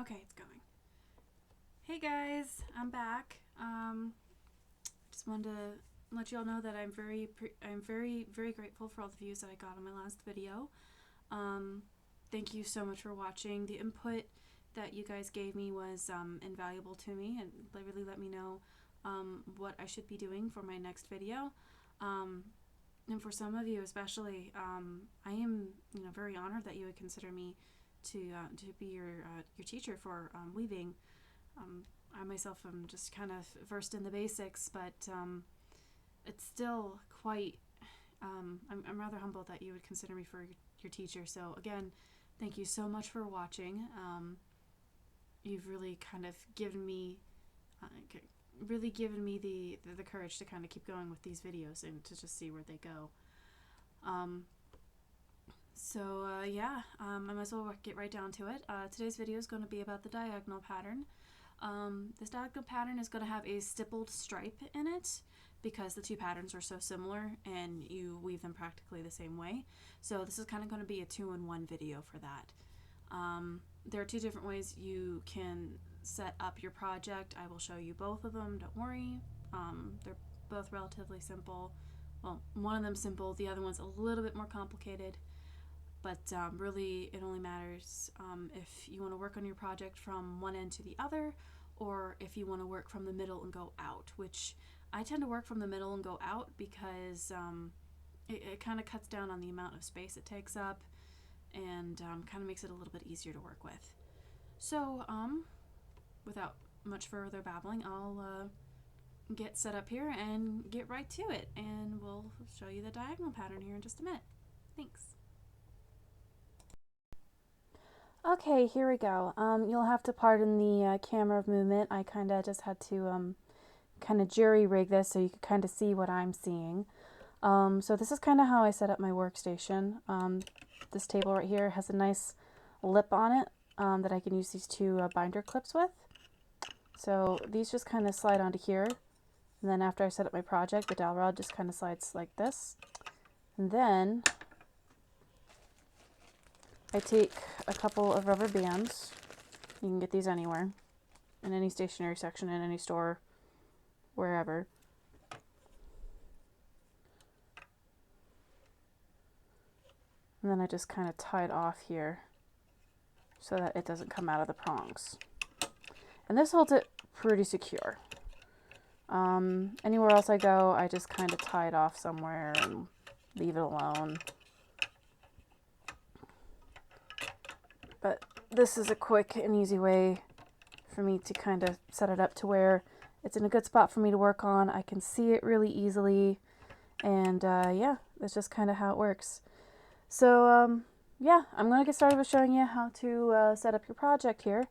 Okay, it's going. Hey guys, I'm back. Just wanted to let you all know that I'm very grateful for all the views that I got on my last video. Thank you so much for watching. The input that you guys gave me was invaluable to me, and they really let me know what I should be doing for my next video. And for some of you especially, I am very honored that you would consider me to be your teacher for weaving. I myself am just kind of versed in the basics, but it's still quite. I'm rather humbled that you would consider me for your teacher. So again, thank you so much for watching. You've really kind of given me the courage to kind of keep going with these videos and to just see where they go. Yeah, I might as well get right down to it. Today's video is going to be about the diagonal pattern. This diagonal pattern is going to have a stippled stripe in it because the two patterns are so similar and you weave them practically the same way. So this is kind of going to be a two-in-one video for that. There are two different ways you can set up your project. I will show you both of them, don't worry. They're both relatively simple. Well, one of them's simple, the other one's a little bit more complicated. But really, it only matters if you want to work on your project from one end to the other, or if you want to work from the middle and go out, which I tend to work from the middle and go out because it kind of cuts down on the amount of space it takes up and kind of makes it a little bit easier to work with. So without much further babbling, I'll get set up here and get right to it, and we'll show you the diagonal pattern here in just a minute. Thanks. Okay, here we go. You'll have to pardon the camera movement. I kind of just had to kind of jury-rig this so you could kind of see what I'm seeing. So this is kind of how I set up my workstation. This table right here has a nice lip on it that I can use these two binder clips with. So these just kind of slide onto here. And then after I set up my project, the dowel rod just kind of slides like this. And then I take a couple of rubber bands. You can get these anywhere, in any stationery section, in any store, wherever. And then I just kind of tie it off here so that it doesn't come out of the prongs. And this holds it pretty secure. Anywhere else I go, I just kind of tie it off somewhere and leave it alone. But this is a quick and easy way for me to kind of set it up to where it's in a good spot for me to work on. I can see it really easily, and yeah, that's just kind of how it works. So yeah, I'm going to get started with showing you how to set up your project here.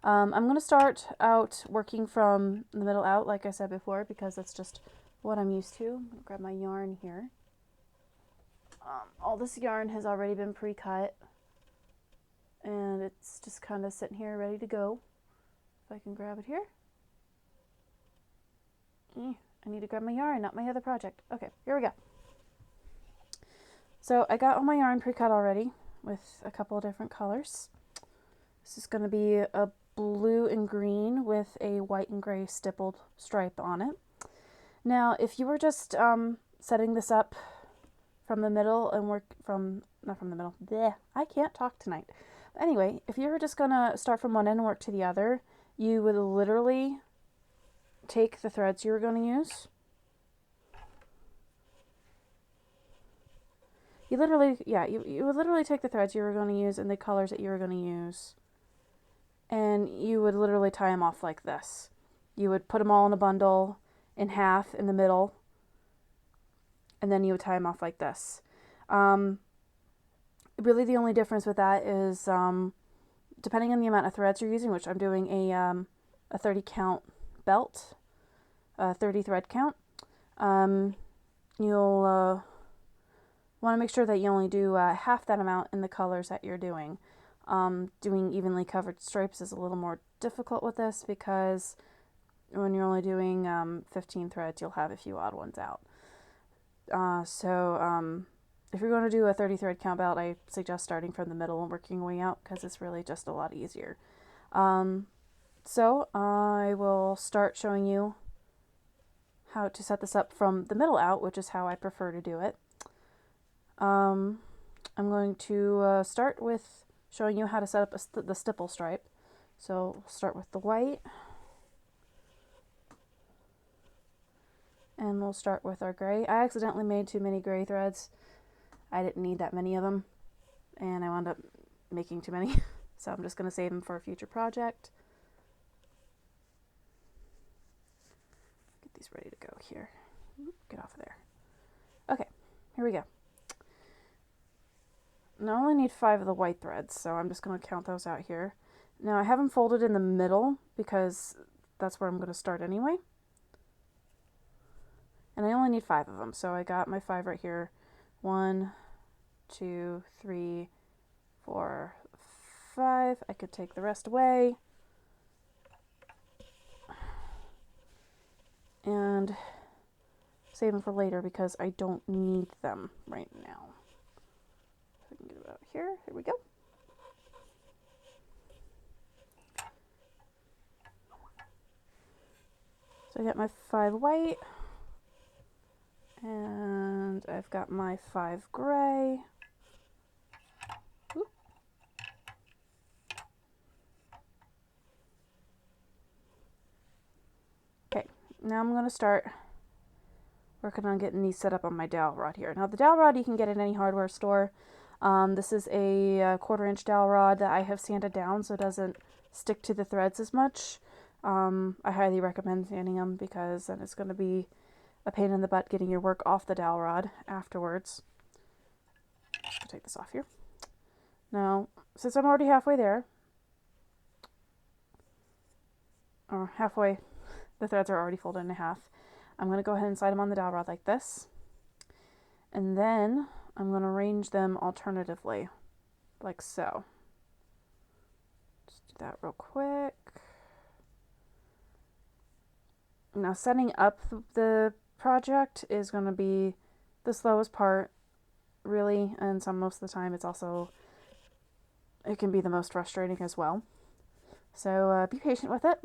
I'm going to start out working from the middle out, like I said before, because that's just what I'm used to. I'm going to grab my yarn here. All this yarn has already been pre-cut, and it's just kind of sitting here ready to go. If I can grab it here. I need to grab my yarn, not my other project. Okay, here we go. So I got all my yarn pre-cut already with a couple of different colors. This is going to be a blue and green with a white and gray stippled stripe on it. Now, if you were just setting this up from the middle and work from, not from the middle, bleh, I can't talk tonight. But anyway, if you were just going to start from one end and work to the other, you would literally take the threads you were going to use. You would literally take the threads you were going to use and the colors that you were going to use, and you would literally tie them off like this. You would put them all in a bundle in half in the middle, and then you would tie them off like this. Really the only difference with that is depending on the amount of threads you're using, which I'm doing a 30 count belt, 30 thread count. You'll want to make sure that you only do half that amount in the colors that you're doing. Doing evenly covered stripes is a little more difficult with this because when you're only doing 15 threads, you'll have a few odd ones out. If you're going to do a 30 thread count belt, I suggest starting from the middle and working your way out because it's really just a lot easier. So I will start showing you how to set this up from the middle out, which is how I prefer to do it. I'm going to start with showing you how to set up the stipple stripe. So we'll start with the white, and we'll start with our gray. I accidentally made too many gray threads. I didn't need that many of them, and I wound up making too many. So I'm just going to save them for a future project. Get these ready to go here. Get off of there. Okay, here we go. Now I only need 5 of the white threads, so I'm just going to count those out here. Now I have them folded in the middle because that's where I'm going to start anyway. And I only need 5 of them, so I got my 5 right here. 1, 2, 3, 4, 5. I could take the rest away. And save them for later because I don't need them right now. So I can get it out here. Here we go. So I got my 5 white, and I've got my 5 gray. Oop. Okay, now I'm going to start working on getting these set up on my dowel rod here. Now the dowel rod you can get at any hardware store. This is a 1/4-inch dowel rod that I have sanded down so it doesn't stick to the threads as much. I highly recommend sanding them because then it's going to be a pain in the butt getting your work off the dowel rod afterwards. I'll take this off here. Now, since I'm already halfway there, or halfway, the threads are already folded in half, I'm going to go ahead and slide them on the dowel rod like this. And then I'm going to arrange them alternatively, like so. Just do that real quick. Now setting up the project is going to be the slowest part, really, and most of the time it can be the most frustrating as well. So be patient with it.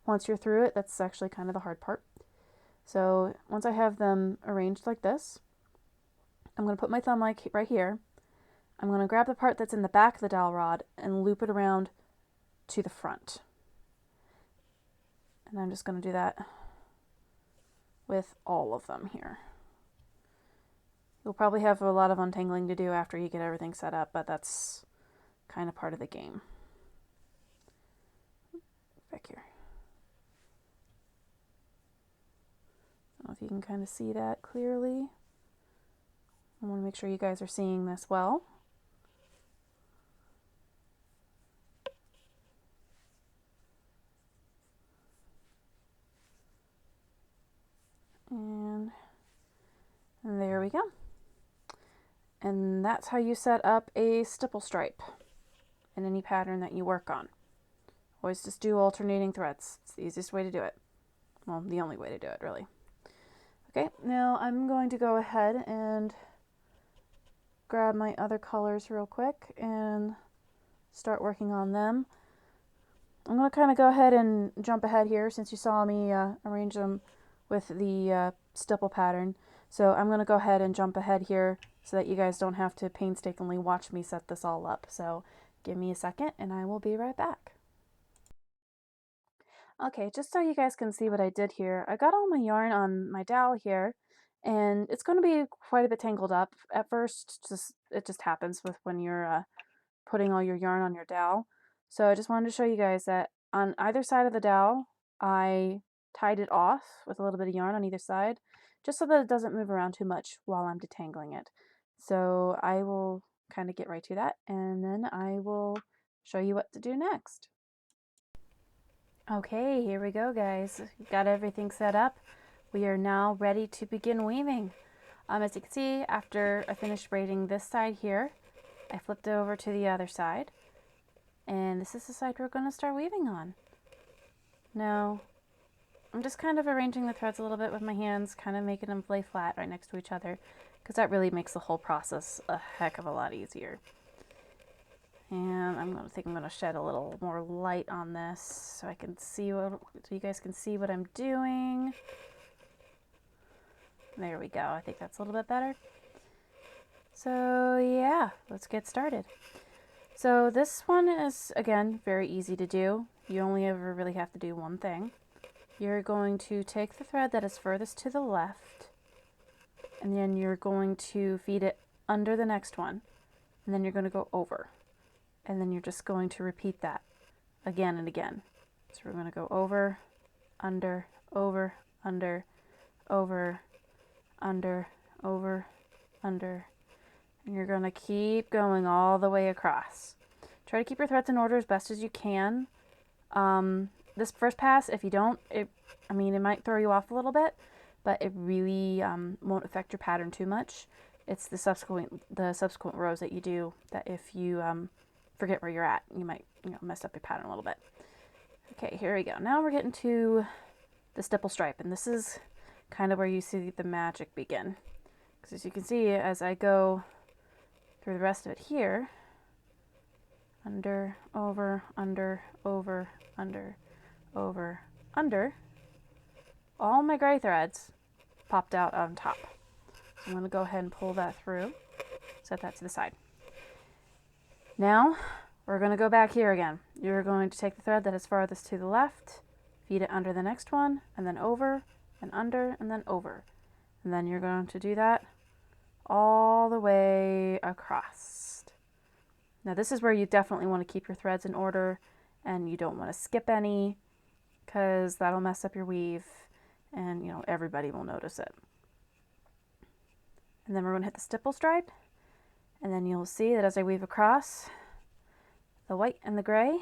Once you're through it, that's actually kind of the hard part. So once I have them arranged like this, I'm going to put my thumb like right here. I'm going to grab the part that's in the back of the dowel rod and loop it around to the front. And I'm just going to do that with all of them here. You'll probably have a lot of untangling to do after you get everything set up, but that's kind of part of the game. Back here. I don't know if you can kind of see that clearly. I want to make sure you guys are seeing this well. And there we go. And that's how you set up a stipple stripe in any pattern that you work on. Always just do alternating threads. It's the easiest way to do it. Well, the only way to do it, really. Okay, now I'm going to go ahead and grab my other colors real quick and start working on them. I'm going to kind of go ahead and jump ahead here since you saw me arrange them with the stipple pattern. So I'm going to go ahead and jump ahead here so that you guys don't have to painstakingly watch me set this all up. So give me a second and I will be right back. Okay, just so you guys can see what I did here, I got all my yarn on my dowel here, and it's going to be quite a bit tangled up at first. It just happens with when you're putting all your yarn on your dowel. So I just wanted to show you guys that on either side of the dowel, I tied it off with a little bit of yarn on either side, just so that it doesn't move around too much while I'm detangling it. So I will kind of get right to that, and then I will show you what to do next. Okay, here we go, guys. Got everything set up. We are now ready to begin weaving. As you can see, after I finished braiding this side here, I flipped it over to the other side, and this is the side we're going to start weaving on. Now, I'm just kind of arranging the threads a little bit with my hands, kind of making them lay flat right next to each other, because that really makes the whole process a heck of a lot easier. And I think I'm going to shed a little more light on this so I can see so you guys can see what I'm doing. There we go. I think that's a little bit better. So yeah, let's get started. So this one is, again, very easy to do. You only ever really have to do one thing. You're going to take the thread that is furthest to the left, and then you're going to feed it under the next one, and then you're going to go over. And then you're just going to repeat that again and again. So we're going to go over, under, over, under, over, under, over, under. And you're going to keep going all the way across. Try to keep your threads in order as best as you can. This first pass, if you don't, it might throw you off a little bit, but it really won't affect your pattern too much. It's the subsequent rows that you do that if you forget where you're at, you might mess up your pattern a little bit. Okay, here we go. Now we're getting to the stipple stripe, and this is kind of where you see the magic begin. Because as you can see, as I go through the rest of it here, under, over, under, over, under, over, under, all my gray threads popped out on top. So I'm going to go ahead and pull that through, set that to the side. Now, we're going to go back here again. You're going to take the thread that is farthest to the left, feed it under the next one, and then over, and under, and then over. And then you're going to do that all the way across. Now this is where you definitely want to keep your threads in order, and you don't want to skip any, because that'll mess up your weave, and everybody will notice it. And then we're going to hit the stipple stripe. And then you'll see that as I weave across, the white and the gray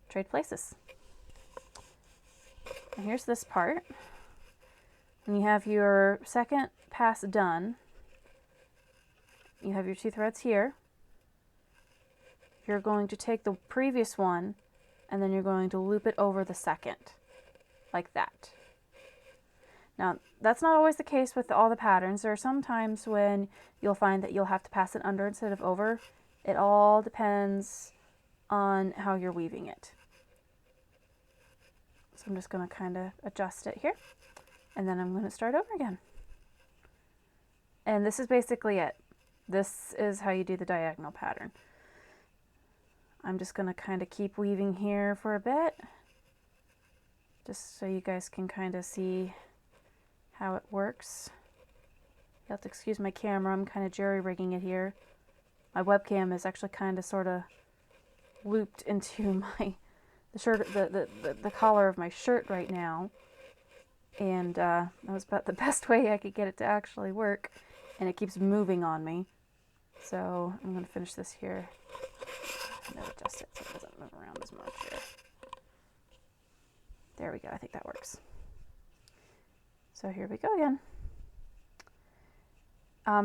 trade places. And here's this part. When you have your second pass done, you have your two threads here. You're going to take the previous one, and then you're going to loop it over the second, like that. Now, that's not always the case with all the patterns. There are some times when you'll find that you'll have to pass it under instead of over. It all depends on how you're weaving it. So I'm just going to kind of adjust it here, and then I'm going to start over again. And this is basically it. This is how you do the diagonal pattern. I'm just going to kind of keep weaving here for a bit, just so you guys can kind of see how it works. You have to excuse my camera, I'm kind of jerry-rigging it here. My webcam is actually kind of sort of looped into the collar of my shirt right now, and that was about the best way I could get it to actually work, and it keeps moving on me. So I'm going to finish this here. I'm going to adjust it so it doesn't move around as much here. There we go, I think that works. So here we go again.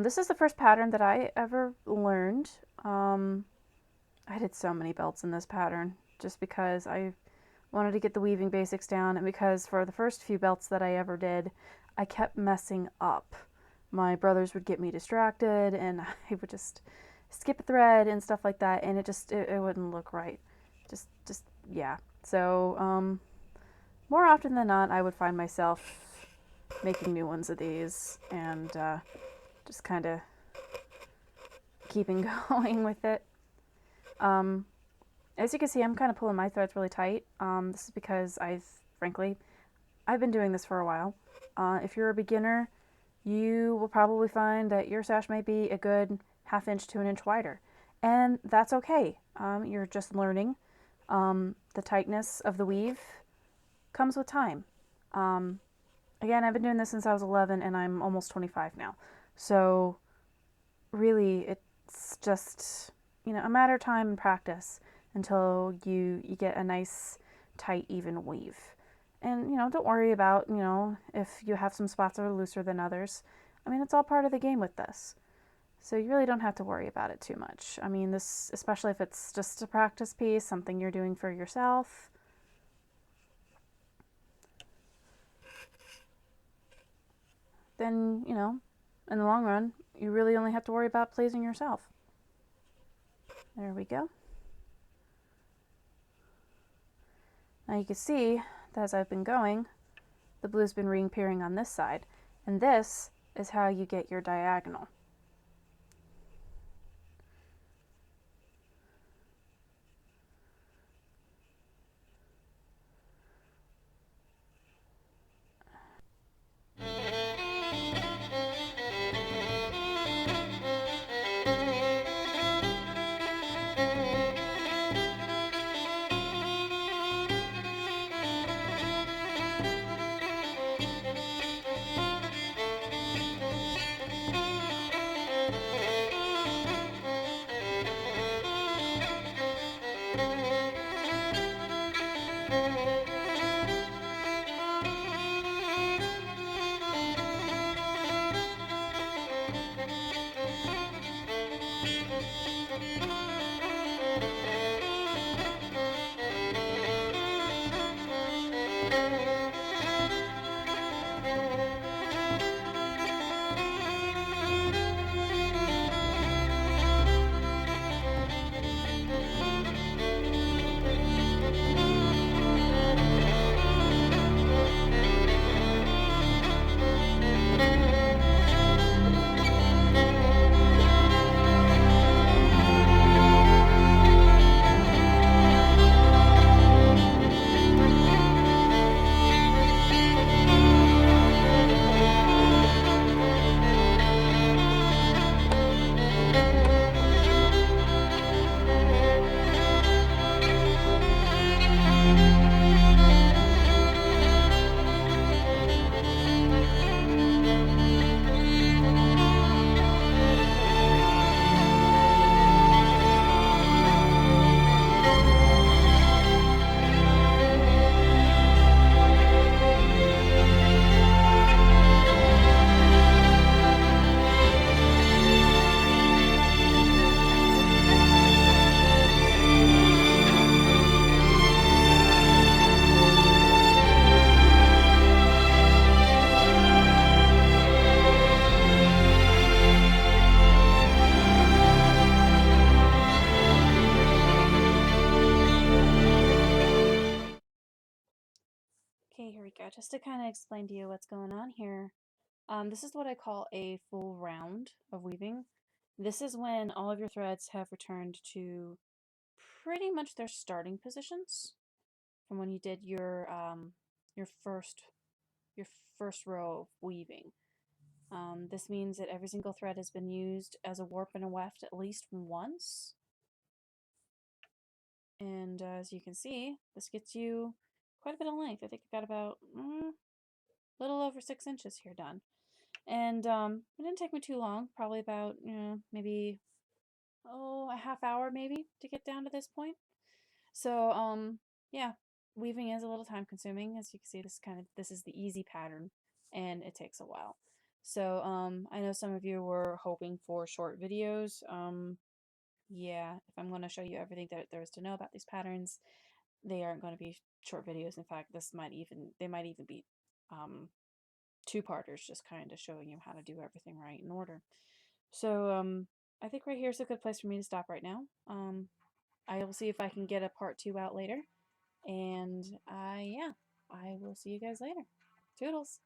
This is the first pattern that I ever learned. I did so many belts in this pattern just because I wanted to get the weaving basics down, and because for the first few belts that I ever did, I kept messing up. My brothers would get me distracted, and I would just skip a thread and stuff like that, and it wouldn't look right. Yeah. So more often than not, I would find myself making new ones of these, and just kind of keeping going with it. As you can see, I'm kind of pulling my threads really tight. This is because frankly, I've been doing this for a while. If you're a beginner, you will probably find that your sash may be a good 1/2 inch to 1 inch wider, and that's okay. You're just learning. The tightness of the weave comes with time. Again, I've been doing this since I was 11, and I'm almost 25 now. So really, it's just, a matter of time and practice until you get a nice, tight, even weave. And, don't worry about, if you have some spots that are looser than others. I mean, it's all part of the game with this. So you really don't have to worry about it too much. I mean, this, especially if it's just a practice piece, something you're doing for yourself. Then, in the long run, you really only have to worry about pleasing yourself. There we go. Now you can see that as I've been going, the blue's been reappearing on this side. And this is how you get your diagonal. Okay, here we go. Just to kind of explain to you what's going on here. This is what I call a full round of weaving. This is when all of your threads have returned to pretty much their starting positions from when you did your first your first row of weaving. This means that every single thread has been used as a warp and a weft at least once. And as you can see, this gets you quite a bit of length. I think I got about a little over 6 inches here done. And it didn't take me too long, probably about, maybe, a half hour maybe to get down to this point. So, yeah, weaving is a little time consuming. As you can see, this is the easy pattern and it takes a while. So, I know some of you were hoping for short videos. Yeah, if I'm going to show you everything that there is to know about these patterns, they aren't going to be short videos. In fact, they might even be, two-parters, just kind of showing you how to do everything right in order. So, I think right here is a good place for me to stop right now. I will see if I can get a part 2 out later. And yeah, I will see you guys later. Toodles.